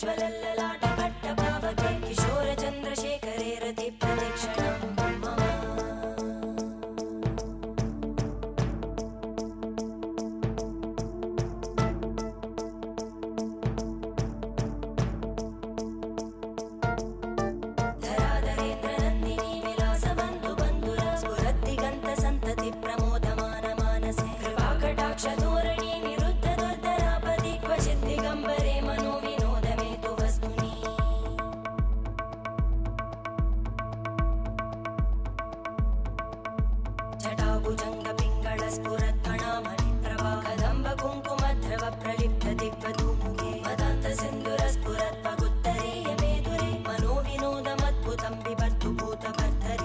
ज्वलल्ललाटपट्टपावके किशोरचन्द्रशेखरे रतिप्रतिक्षणं मम धराधरेन्द्रनन्दिनी विलासबन्धुबन्धुरा स्फुरद्दिगन्तसन्तति प्रमोदमानमानसे कृपाकटाक्षधोरणी निरुद्धदुर्धरापदि क्वचिद्दिगम्बरे मनोविनोदमेतु वस्तुनि जटाभुजङ्गपिङ्गळस्फुरत्फणामणिप्रभा कदम्बकुङ्कुमद्रव प्रलिप्तदिग्वधूमुखे मदान्तसिन्धुरस्फुरत्वगुत्तरीयमेधुरे मनोविनोदमद्भुतं बिभर्तु भूतभर्धरे